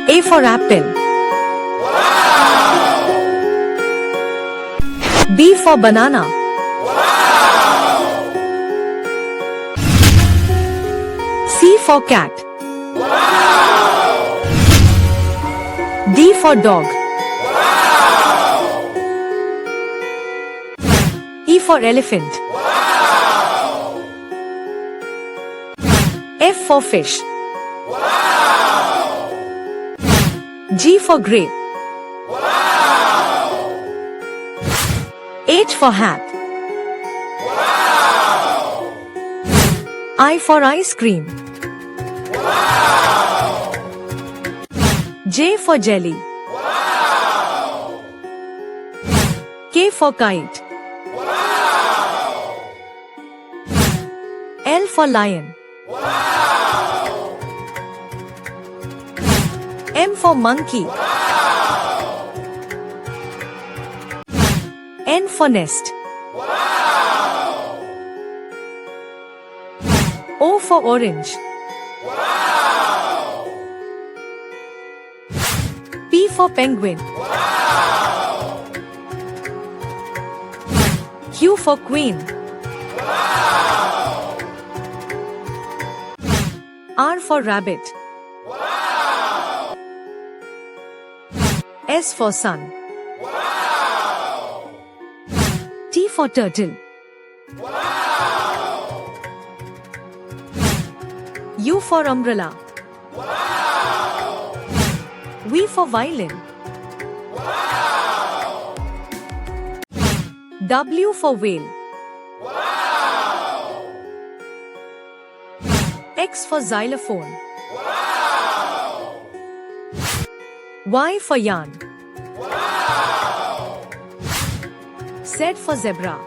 A for apple. B for banana. C for cat. D for dog. E for elephant. F for fish. G for grape. H for hat. I for ice cream. J for jelly. K for kite. L for lion. M for monkey. N for nest. O for orange. P for penguin. Q for queen. R for rabbit. S for sun. T for turtle. U for umbrella. V for violin. W for whale. X for xylophone. Y for yarn. Z for zebra.